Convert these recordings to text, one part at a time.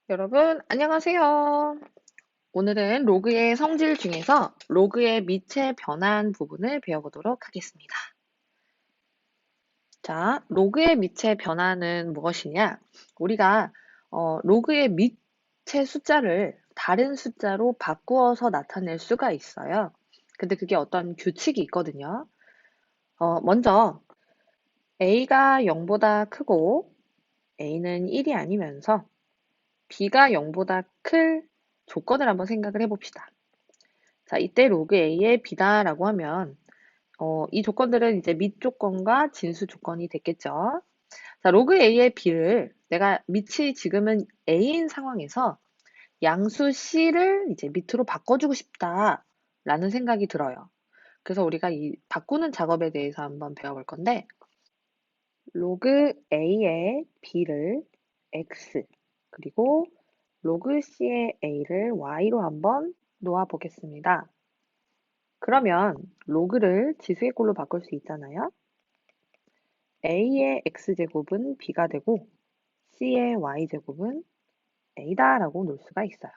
여러분, 안녕하세요. 오늘은 로그의 성질 중에서 로그의 미체 변환 부분을 배워보도록 하겠습니다. 자, 로그의 미체 변환은 무엇이냐? 우리가 로그의 미체 숫자를 다른 숫자로 바꾸어서 나타낼 수가 있어요. 근데 그게 어떤 규칙이 있거든요. 먼저 a가 0보다 크고 a는 1이 아니면서 b가 0보다 클 조건을 한번 생각을 해봅시다. 자, 이때 로그 A의 B다라고 하면, 이 조건들은 이제 밑 조건과 진수 조건이 됐겠죠. 자, 로그 A의 B를 내가 밑이 지금은 A인 상황에서 양수 C를 이제 밑으로 바꿔주고 싶다라는 생각이 들어요. 그래서 우리가 이 바꾸는 작업에 대해서 한번 배워볼 건데, 로그 A의 B를 X, 그리고 로그 C의 A를 Y로 한번 놓아 보겠습니다. 그러면 로그를 지수의 꼴로 바꿀 수 있잖아요. a의 x제곱은 b가 되고 c의 y제곱은 a다라고 놓을 수가 있어요.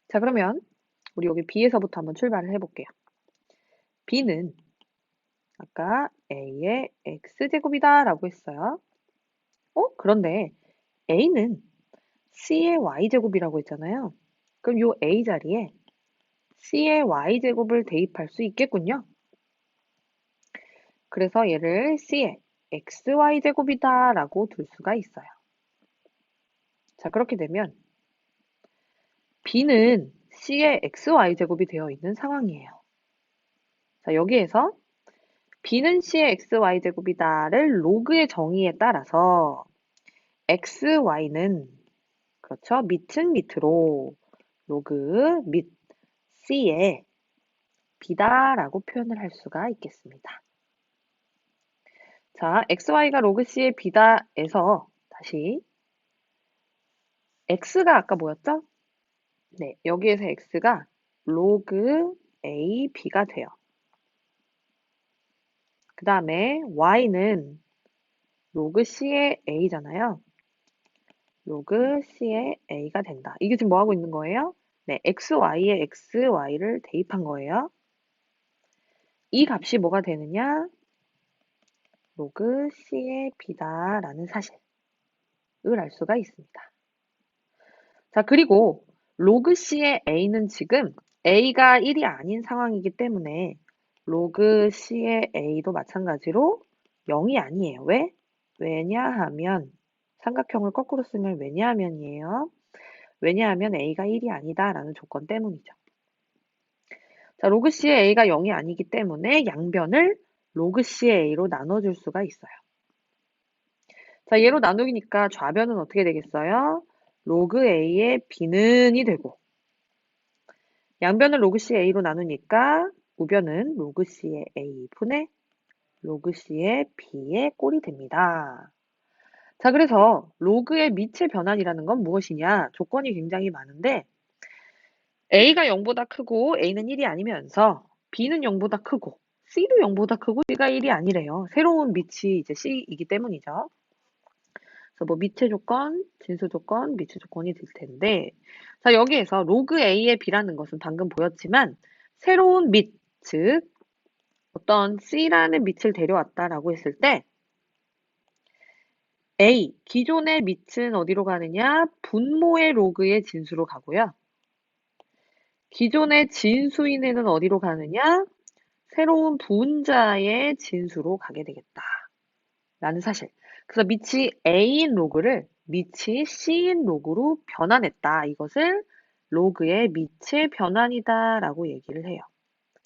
자, 그러면 우리 여기 b에서부터 한번 출발을 해볼게요. b는 아까 a의 x제곱이다 라고 했어요. 그런데 a는 c의 y제곱이라고 했잖아요. 그럼 이 a 자리에 c의 y제곱을 대입할 수 있겠군요. 그래서 얘를 c의 xy제곱이다 라고 둘 수가 있어요. 자, 그렇게 되면 b는 c의 xy제곱이 되어 있는 상황이에요. 자, 여기에서 b는 c의 xy제곱이다를 로그의 정의에 따라서 xy는 그렇죠. 밑은 밑으로 로그 밑 c의 b다라고 표현을 할 수가 있겠습니다. 자, xy가 로그 c의 b다에서 다시 x가 아까 뭐였죠? 네, 여기에서 x가 로그 a b가 돼요. 그 다음에 y는 로그 c의 a잖아요. 로그 c의 a가 된다. 이게 지금 뭐 하고 있는 거예요? 네, xy에 xy를 대입한 거예요. 이 값이 뭐가 되느냐? 로그 c의 b다라는 사실을 알 수가 있습니다. 자, 그리고 로그 c의 a는 지금 a가 1이 아닌 상황이기 때문에 로그 c의 a도 마찬가지로 0이 아니에요. 왜? 왜냐하면 삼각형을 거꾸로 쓰면 왜냐하면이에요. 왜냐하면 a가 1이 아니다라는 조건 때문이죠. 자, 로그 c의 a가 0이 아니기 때문에 양변을 로그 c의 a로 나눠줄 수가 있어요. 자, 얘로 나누기니까 좌변은 어떻게 되겠어요? 로그 a의 b는이 되고 양변을 로그 c의 a로 나누니까 우변은 로그 c의 a 분의 로그 c의 b의 꼴이 됩니다. 자, 그래서 로그의 미체 변환이라는 건 무엇이냐? 조건이 굉장히 많은데 a가 0보다 크고 a는 1이 아니면서 b는 0보다 크고 c도 0보다 크고 c가 1이 아니래요. 새로운 밑이 이제 c이기 때문이죠. 그래서 뭐 미체 조건, 진수 조건, 미체 조건이 될 텐데 자, 여기에서 로그 a의 b라는 것은 방금 보였지만 새로운 밑, 즉 어떤 c라는 밑을 데려왔다라고 했을 때 a, 기존의 밑은 어디로 가느냐? 분모의 로그의 진수로 가고요. 기존의 진수인에는 어디로 가느냐? 새로운 분자의 진수로 가게 되겠다. 라는 사실. 그래서 밑이 A인 로그를 밑이 C인 로그로 변환했다. 이것을 로그의 밑의 변환이다 라고 얘기를 해요.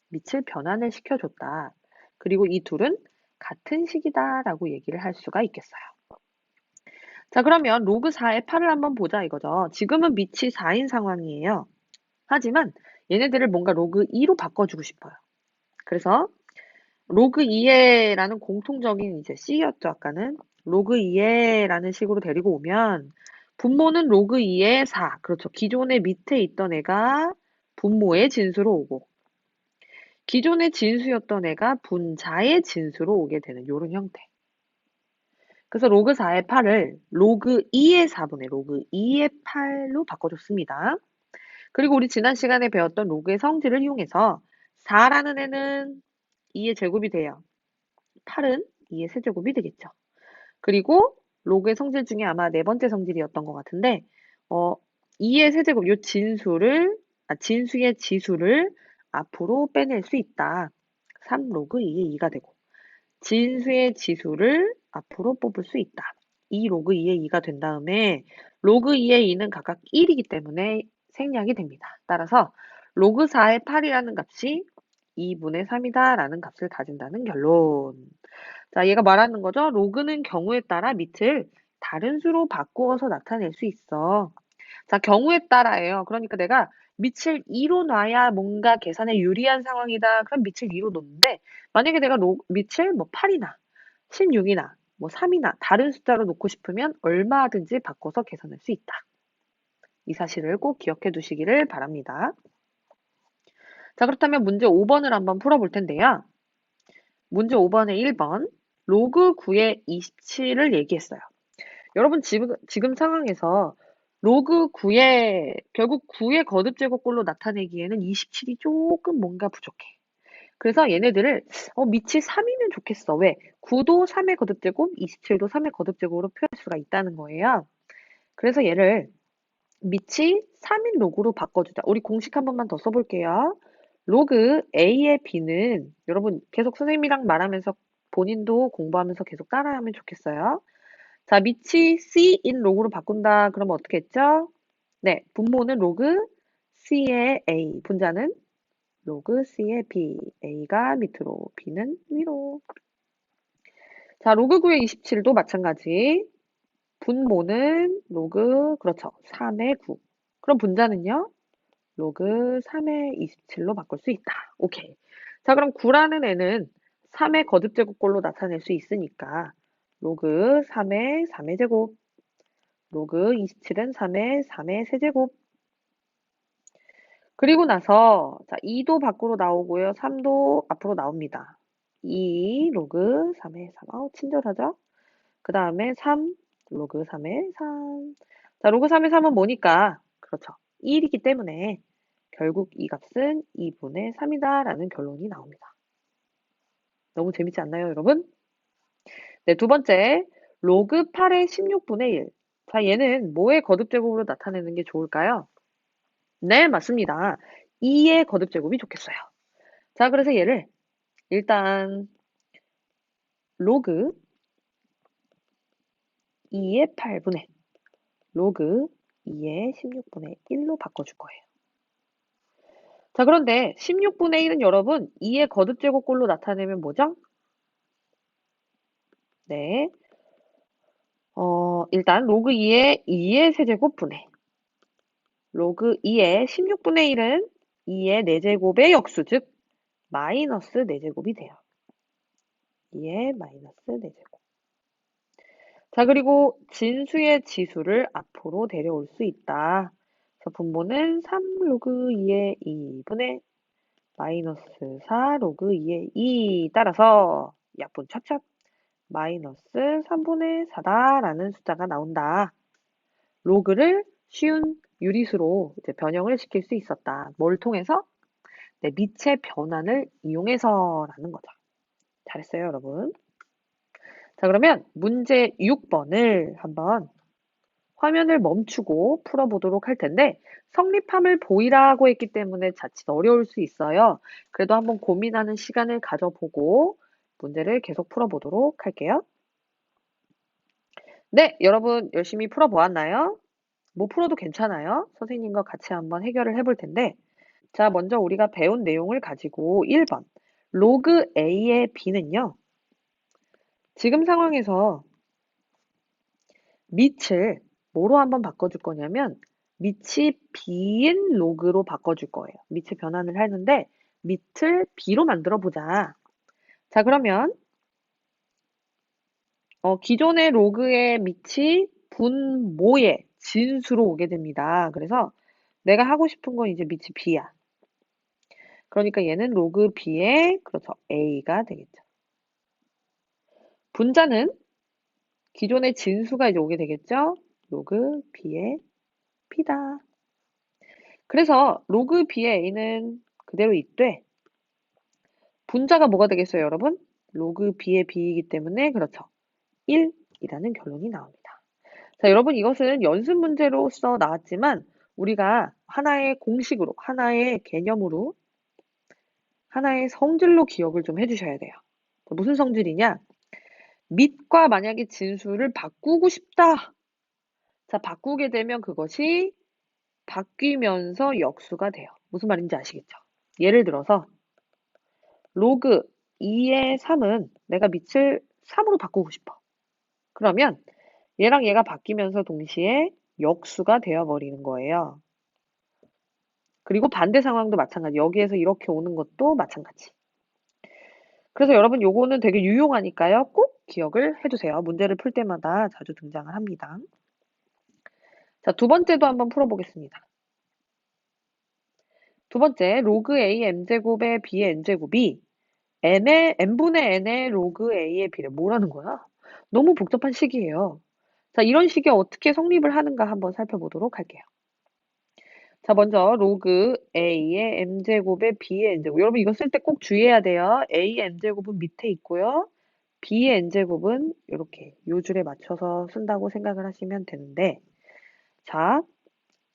밑을 변환을 시켜줬다. 그리고 이 둘은 같은 식이다 라고 얘기를 할 수가 있겠어요. 자, 그러면 로그 4의 8을 한번 보자 이거죠. 지금은 밑이 4인 상황이에요. 하지만 얘네들을 뭔가 로그 2로 바꿔주고 싶어요. 그래서 로그 2에라는 공통적인 이제 C였죠, 아까는. 로그 2에라는 식으로 데리고 오면 분모는 로그 2의 4. 그렇죠. 기존의 밑에 있던 애가 분모의 진수로 오고 기존의 진수였던 애가 분자의 진수로 오게 되는 이런 형태. 그래서 로그 4의 8을 로그 2의 4분의 로그 2의 8로 바꿔줬습니다. 그리고 우리 지난 시간에 배웠던 로그의 성질을 이용해서 4라는 애는 2의 제곱이 돼요. 8은 2의 세제곱이 되겠죠. 그리고 로그의 성질 중에 아마 네 번째 성질이었던 것 같은데 2의 세제곱, 요 진수의 지수를 앞으로 빼낼 수 있다. 3 로그 2의 2가 되고 진수의 지수를 앞으로 뽑을 수 있다. 2 로그 2의 2가 된 다음에 로그 2의 2는 각각 1이기 때문에 생략이 됩니다. 따라서 로그 4의 8이라는 값이 2분의 3이다 라는 값을 가진다는 결론. 자, 얘가 말하는 거죠. 로그는 경우에 따라 밑을 다른 수로 바꾸어서 나타낼 수 있어. 자, 경우에 따라예요. 그러니까 내가 밑을 2로 놔야 뭔가 계산에 유리한 상황이다. 그럼 밑을 2로 놓는데 만약에 내가 밑을 뭐 8이나 16이나 뭐 3이나 다른 숫자로 놓고 싶으면 얼마든지 바꿔서 계산할 수 있다. 이 사실을 꼭 기억해 두시기를 바랍니다. 자, 그렇다면 문제 5번을 한번 풀어볼 텐데요. 문제 5번의 1번 로그 9의 27을 얘기했어요. 여러분 지금 상황에서 로그 9의 결국 9의 거듭 제곱꼴로 나타내기에는 27이 조금 뭔가 부족해. 그래서 얘네들을 밑이 3이면 좋겠어. 왜? 9도 3의 거듭 제곱, 27도 3의 거듭 제곱으로 표현할 수가 있다는 거예요. 그래서 얘를 밑이 3인 로그로 바꿔주자. 우리 공식 한 번만 더 써볼게요. 로그 A의 B는 여러분 계속 선생님이랑 말하면서 본인도 공부하면서 계속 따라하면 좋겠어요. 자, 밑이 C인 로그로 바꾼다. 그러면 어떻게 했죠? 네, 분모는 로그 C의 A, 분자는 로그 C의 B, A가 밑으로, B는 위로. 자, 로그 9의 27도 마찬가지. 분모는 로그, 그렇죠. 3의 9. 그럼 분자는요? 로그 3의 27로 바꿀 수 있다. 오케이. 자, 그럼 9라는 애는 3의 거듭제곱꼴로 나타낼 수 있으니까 로그 3의 3의 제곱, 로그 27은 3의 3의 세제곱. 그리고 나서 자 2도 밖으로 나오고요. 3도 앞으로 나옵니다. 2 로그 3의 3. 친절하죠? 그 다음에 3 로그 3의 3. 자, 로그 3의 3은 뭐니까? 그렇죠. 1이기 때문에 결국 이 값은 2분의 3이다 라는 결론이 나옵니다. 너무 재밌지 않나요, 여러분? 네, 두 번째, 로그 8의 16분의 1. 자, 얘는 뭐의 거듭제곱으로 나타내는 게 좋을까요? 네, 맞습니다. 2의 거듭제곱이 좋겠어요. 자, 그래서 얘를 일단 로그 2의 8분의 로그 2의 16분의 1로 바꿔줄 거예요. 자, 그런데 16분의 1은 여러분 2의 거듭제곱꼴로 나타내면 뭐죠? 네, 일단 로그 2의 세제곱분의 로그 2의 16분의 1은 2의 4제곱의 역수, 즉 마이너스 4제곱이 돼요. 2의 마이너스 4제곱. 자, 그리고 진수의 지수를 앞으로 데려올 수 있다. 그래서 분모는 3 로그 2의 2분의 마이너스 4 로그 2의 2 따라서 약분 찹찹 마이너스 3분의 4다라는 숫자가 나온다. 로그를 쉬운 유리수로 이제 변형을 시킬 수 있었다. 뭘 통해서? 네, 밑의 변환을 이용해서라는 거죠. 잘했어요, 여러분. 자, 그러면 문제 6번을 한번 화면을 멈추고 풀어보도록 할 텐데 성립함을 보이라고 했기 때문에 자칫 어려울 수 있어요. 그래도 한번 고민하는 시간을 가져보고 문제를 계속 풀어보도록 할게요. 네, 여러분 열심히 풀어보았나요? 못 풀어도 괜찮아요. 선생님과 같이 한번 해결을 해볼 텐데 자, 먼저 우리가 배운 내용을 가지고 1번 로그 A의 B는요. 지금 상황에서 밑을 뭐로 한번 바꿔줄 거냐면 밑이 B인 로그로 바꿔줄 거예요. 밑의 변환을 하는데 밑을 B로 만들어 보자. 자, 그러면 기존의 로그의 밑이 분모의 진수로 오게 됩니다. 그래서 내가 하고 싶은 건 이제 밑이 B야. 그러니까 얘는 로그 B의 그렇죠. A가 되겠죠. 분자는 기존의 진수가 이제 오게 되겠죠? 로그 b의 p다. 그래서 로그 b의 a는 그대로 있되 분자가 뭐가 되겠어요, 여러분? 로그 b의 b이기 때문에 그렇죠. 1이라는 결론이 나옵니다. 자, 여러분 이것은 연습 문제로서 나왔지만 우리가 하나의 공식으로, 하나의 개념으로, 하나의 성질로 기억을 좀 해주셔야 돼요. 무슨 성질이냐? 밑과 만약에 진수를 바꾸고 싶다. 자, 바꾸게 되면 그것이 바뀌면서 역수가 돼요. 무슨 말인지 아시겠죠? 예를 들어서 로그 2의 3은 내가 밑을 3으로 바꾸고 싶어. 그러면 얘랑 얘가 바뀌면서 동시에 역수가 되어버리는 거예요. 그리고 반대 상황도 마찬가지. 여기에서 이렇게 오는 것도 마찬가지. 그래서 여러분 요거는 되게 유용하니까요. 꼭 기억을 해주세요. 문제를 풀 때마다 자주 등장을 합니다. 자, 두 번째도 한번 풀어보겠습니다. 두 번째, 로그 A m제곱의 B의 n제곱이 n분의 n의 로그 A의 B를 뭐라는 거야? 너무 복잡한 식이에요. 자, 이런 식이 어떻게 성립을 하는가 한번 살펴보도록 할게요. 자, 먼저 로그 A의 m제곱의 B의 n제곱. 여러분 이거 쓸 때 꼭 주의해야 돼요. A의 n제곱은 밑에 있고요. B의 n제곱은 이렇게 요 줄에 맞춰서 쓴다고 생각을 하시면 되는데 자,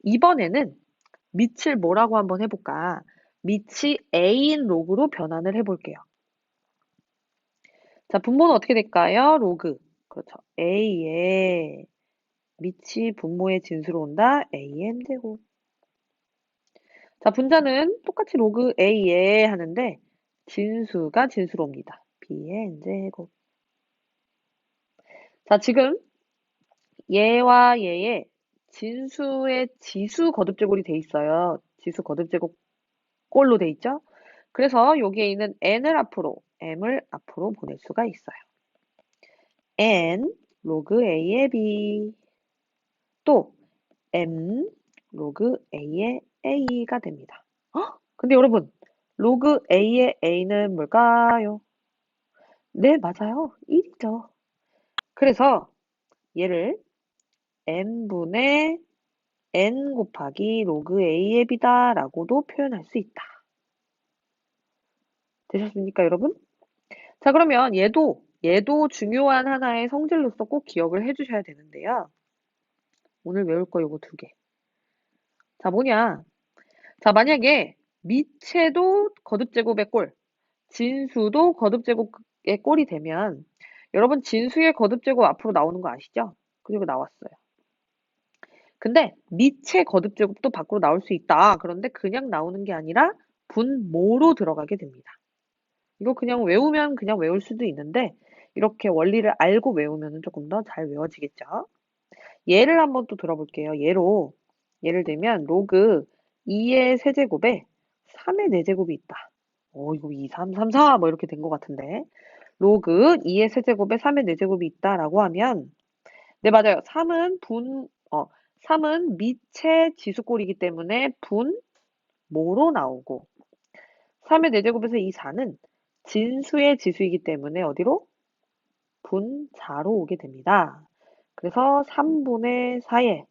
이번에는 밑을 뭐라고 한번 해볼까? 밑이 A인 로그로 변환을 해볼게요. 자, 분모는 어떻게 될까요? 로그. 그렇죠. A의 밑이 분모의 진수로 온다. A의 m제곱. 자, 분자는 똑같이 로그 A에 하는데 진수가 진수로 옵니다. B의 n제곱. 자, 지금 얘와 얘의 진수의 지수 거듭제곱이 돼 있어요. 지수 거듭제곱 꼴로 돼 있죠? 그래서 여기에 있는 n을 앞으로, m을 앞으로 보낼 수가 있어요. n 로그 a의 b 또 m 로그 a의 a가 됩니다. 근데 여러분 로그 a의 a는 뭘까요? 네, 맞아요. 1이죠. 그래서 얘를 n분의 n 곱하기 로그 a의 b다 라고도 표현할 수 있다. 되셨습니까, 여러분? 자, 그러면 얘도 중요한 하나의 성질로서 꼭 기억을 해주셔야 되는데요. 오늘 외울 거 요거 두 개. 자, 뭐냐? 자, 만약에 미체도 거듭제곱의 꼴, 진수도 거듭제곱의 꼴이 되면 여러분 진수의 거듭제곱 앞으로 나오는 거 아시죠? 그리고 나왔어요. 근데 미체 거듭제곱도 밖으로 나올 수 있다. 그런데 그냥 나오는 게 아니라 분모로 들어가게 됩니다. 이거 그냥 외우면 그냥 외울 수도 있는데 이렇게 원리를 알고 외우면 조금 더 잘 외워지겠죠. 예를 한번 또 들어볼게요. 예를 들면 로그 2의 세제곱에 3의 4제곱이 있다. 이거 2, 3, 3, 4 뭐 이렇게 된 것 같은데 로그 2의 세제곱에 3의 4제곱이 있다라고 하면 네, 맞아요. 3은 미체 지수꼴이기 때문에 분모로 나오고 3의 4제곱에서 이 4는 진수의 지수이기 때문에 어디로? 분자로 오게 됩니다. 그래서 3분의 4에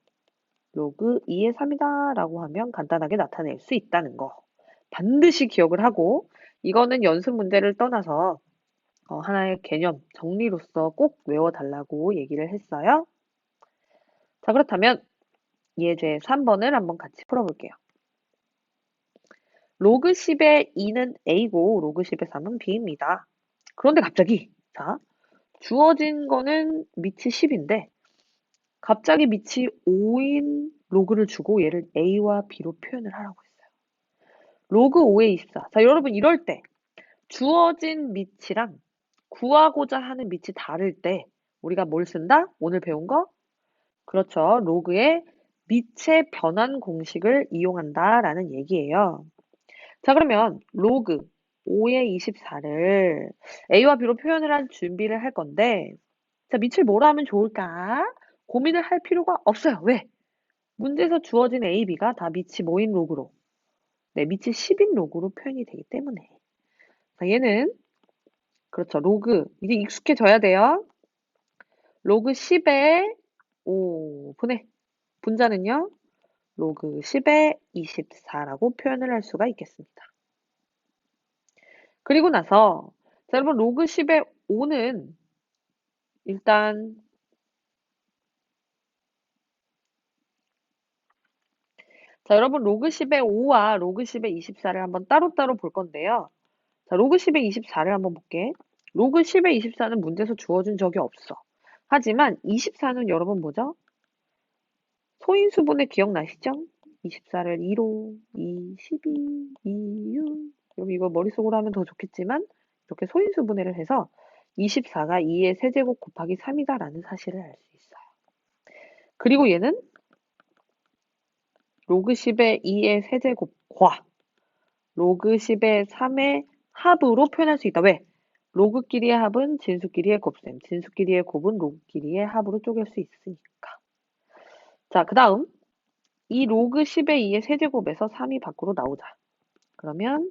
로그 2의 3이다 라고 하면 간단하게 나타낼 수 있다는 거. 반드시 기억을 하고 이거는 연습 문제를 떠나서 하나의 개념, 정리로서 꼭 외워달라고 얘기를 했어요. 자, 그렇다면 예제 3번을 한번 같이 풀어볼게요. 로그 10의 2는 A고 로그 10의 3은 B입니다. 그런데 갑자기 자 주어진 거는 밑이 10인데 갑자기 밑이 5인 로그를 주고 얘를 A와 B로 표현을 하라고 했어요. 로그 5의 24. 자, 여러분 이럴 때 주어진 밑이랑 구하고자 하는 밑이 다를 때 우리가 뭘 쓴다? 오늘 배운 거? 그렇죠. 로그의 밑의 변환 공식을 이용한다라는 얘기예요. 자, 그러면 로그 5의 24를 A와 B로 표현을 한 준비를 할 건데 자, 밑을 뭐로 하면 좋을까? 고민을 할 필요가 없어요. 왜? 문제에서 주어진 A, B가 다 밑이 뭐인 로그로 네, 밑이 10인 로그로 표현이 되기 때문에 자, 얘는 그렇죠. 로그 이제 익숙해져야 돼요. 로그 10의 5분의 분자는요. 로그 10의 24라고 표현을 할 수가 있겠습니다. 그리고 나서 자, 여러분 로그 10의 5는 일단 자, 여러분 로그 10의 5와 로그 10의 24를 한번 따로따로 볼 건데요. 자, 로그 10의 24를 한번 볼게. 로그 10의 24는 문제에서 주어진 적이 없어. 하지만 24는 여러분 뭐죠? 소인수분해 기억나시죠? 24를 2로, 2, 12, 2, 6. 여러분 이거 머릿속으로 하면 더 좋겠지만 이렇게 소인수분해를 해서 24가 2의 세제곱 곱하기 3이다라는 사실을 알 수 있어요. 그리고 얘는 로그 10의 2의 세제곱과 로그 10의 3의 합으로 표현할 수 있다. 왜? 로그끼리의 합은 진수끼리의 곱셈, 진수끼리의 곱은 로그끼리의 합으로 쪼갤 수 있으니까. 자, 그 다음 이 로그 10의 2의 세제곱에서 3이 밖으로 나오자. 그러면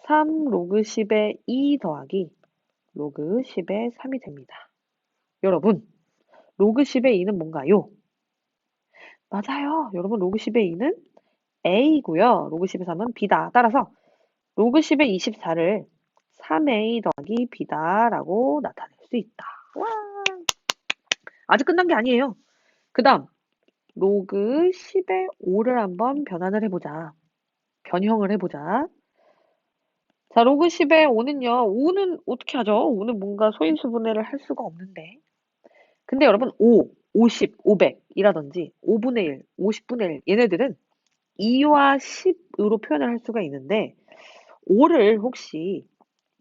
3 로그 10의 2 더하기 로그 10의 3이 됩니다. 여러분, 로그 10의 2는 뭔가요? 맞아요. 여러분, 로그 10의 2는 A고요. 로그 10의 3은 B다. 따라서 로그 10의 24를 3A 더하기 B다라고 나타낼 수 있다. 와, 아직 끝난 게 아니에요. 그 다음, 로그 10의 5를 한번 변환을 해보자. 변형을 해보자. 자, 로그 10의 5는요. 5는 어떻게 하죠? 5는 뭔가 소인수분해를 할 수가 없는데. 근데 여러분 5, 50, 500이라든지 5분의 1, 50분의 1 얘네들은 2와 10으로 표현을 할 수가 있는데 5를 혹시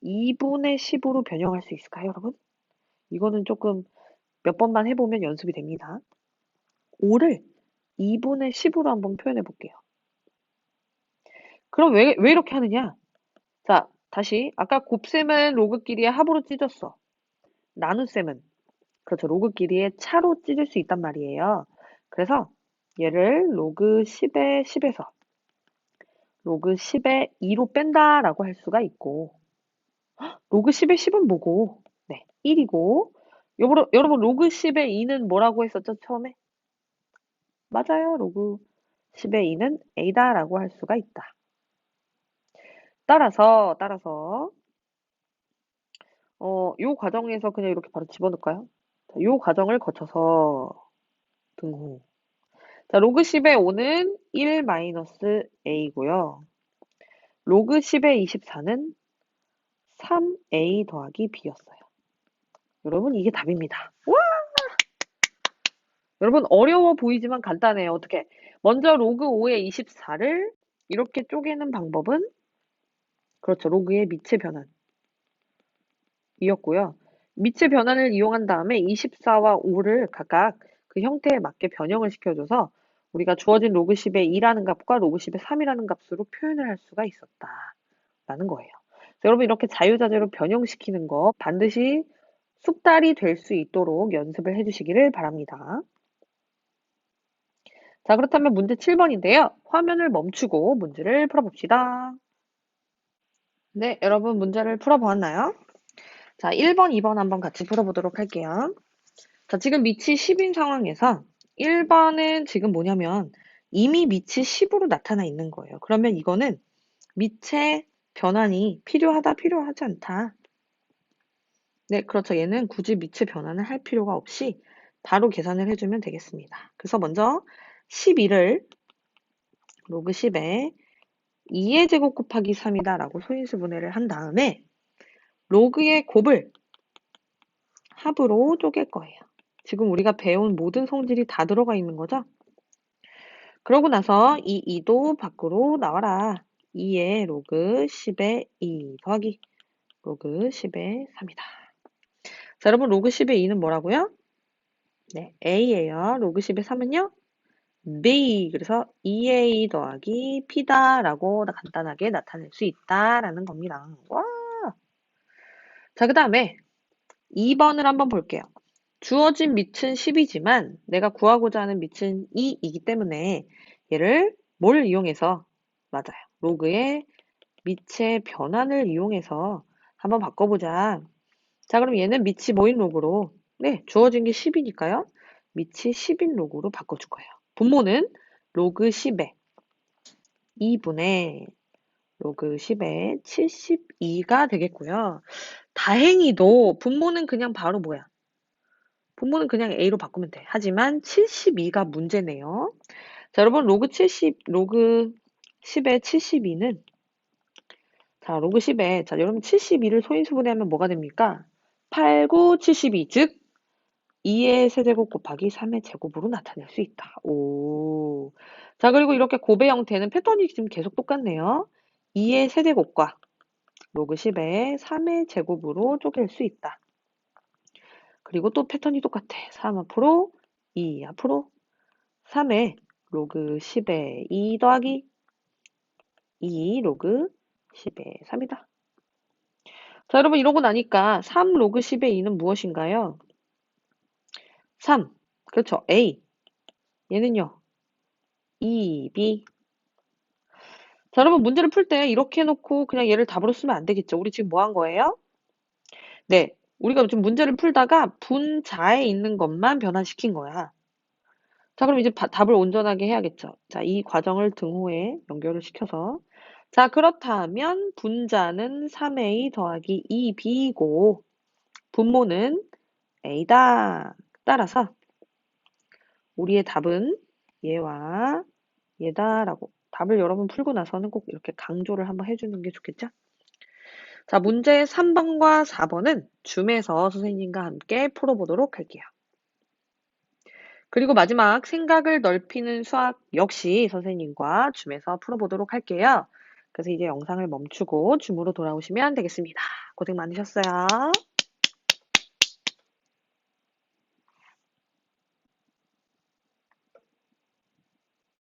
2분의 10으로 변형할 수 있을까요, 여러분? 이거는 조금 몇 번만 해보면 연습이 됩니다. 5를 2분의 10으로 한번 표현해 볼게요. 그럼 왜 이렇게 하느냐? 자, 다시 아까 곱셈은 로그끼리의 합으로 찢었어. 나눗셈은 그렇죠. 로그끼리의 차로 찢을 수 있단 말이에요. 그래서 얘를 로그 10의 10에서 로그 10의 2로 뺀다라고 할 수가 있고 로그 10의 10은 뭐고? 네, 1이고 여러분 로그 10의 2는 뭐라고 했었죠, 처음에? 맞아요. 로그 10의 2는 A다라고 할 수가 있다. 따라서 요 과정에서 그냥 이렇게 바로 집어넣을까요? 자, 요 과정을 거쳐서 등호. 자, 로그 10의 5는 1 마이너스 A고요. 로그 10의 24는 3A 더하기 B였어요. 여러분, 이게 답입니다. 와! 여러분, 어려워 보이지만 간단해요. 어떻게? 먼저 로그 5의 24를 이렇게 쪼개는 방법은 그렇죠. 로그의 미체 변환이었고요. 미체 변환을 이용한 다음에 24와 5를 각각 그 형태에 맞게 변형을 시켜줘서 우리가 주어진 로그 10의 2라는 값과 로그 10의 3이라는 값으로 표현을 할 수가 있었다라는 거예요. 여러분 이렇게 자유자재로 변형시키는 거 반드시 숙달이 될 수 있도록 연습을 해주시기를 바랍니다. 자, 그렇다면 문제 7번인데요. 화면을 멈추고 문제를 풀어봅시다. 네, 여러분 문제를 풀어보았나요? 자, 1번, 2번 한번 같이 풀어보도록 할게요. 자, 지금 밑이 10인 상황에서 1번은 지금 뭐냐면 이미 밑이 10으로 나타나 있는 거예요. 그러면 이거는 밑의 변환이 필요하지 않다. 네, 그렇죠. 얘는 굳이 밑의 변환을 할 필요가 없이 바로 계산을 해주면 되겠습니다. 그래서 먼저 12를 로그 10에 2의 제곱 곱하기 3이다 라고 소인수 분해를 한 다음에 로그의 곱을 합으로 쪼갤 거예요. 지금 우리가 배운 모든 성질이 다 들어가 있는 거죠? 그러고 나서 이 2도 밖으로 나와라. 2의 로그 10의 2 더하기 로그 10의 3이다. 자, 여러분 로그 10의 2는 뭐라고요? 네, A예요. 로그 10의 3은요? B. 그래서 2A 더하기 P다라고 간단하게 나타낼 수 있다라는 겁니다. 와. 자, 그 다음에 2번을 한번 볼게요. 주어진 밑은 10이지만 내가 구하고자 하는 밑은 2이기 때문에 얘를 뭘 이용해서 맞아요. 로그의 밑의 변환을 이용해서 한번 바꿔보자. 자, 그럼 얘는 밑이 뭐인 로그로 네, 주어진 게 10이니까요. 밑이 10인 로그로 바꿔줄 거예요. 분모는 로그 10에 2분의 로그 10에 72가 되겠고요. 다행히도 분모는 그냥 바로 뭐야? 분모는 그냥 A로 바꾸면 돼. 하지만 72가 문제네요. 자, 여러분, 로그 10의 72는, 자, 로그 10에, 자, 여러분 72를 소인수분해하면 뭐가 됩니까? 8, 9, 72, 즉, 2의 세제곱 곱하기 3의 제곱으로 나타낼 수 있다. 오. 자, 그리고 이렇게 곱의 형태는 패턴이 지금 계속 똑같네요. 2의 세제곱과 로그 10의 3의 제곱으로 쪼갤 수 있다. 그리고 또 패턴이 똑같아. 3 앞으로, 2 앞으로, 3의 로그 10의 2 더하기 2 로그 10의 3이다. 자, 여러분 이러고 나니까 3 로그 10의 2는 무엇인가요? 3. 그렇죠. A. 얘는요. 2B. 자, 여러분 문제를 풀 때 이렇게 해놓고 그냥 얘를 답으로 쓰면 안 되겠죠. 우리 지금 뭐 한 거예요? 네. 우리가 좀 문제를 풀다가 분자에 있는 것만 변화시킨 거야. 자, 그럼 이제 답을 온전하게 해야겠죠. 자, 이 과정을 등호에 연결을 시켜서. 자, 그렇다면 분자는 3A 더하기 2B이고 분모는 A다. 따라서 우리의 답은 얘와 얘다라고. 답을 여러분 풀고 나서는 꼭 이렇게 강조를 한번 해주는 게 좋겠죠? 자, 문제 3번과 4번은 줌에서 선생님과 함께 풀어보도록 할게요. 그리고 마지막 생각을 넓히는 수학 역시 선생님과 줌에서 풀어보도록 할게요. 그래서 이제 영상을 멈추고 줌으로 돌아오시면 되겠습니다. 고생 많으셨어요.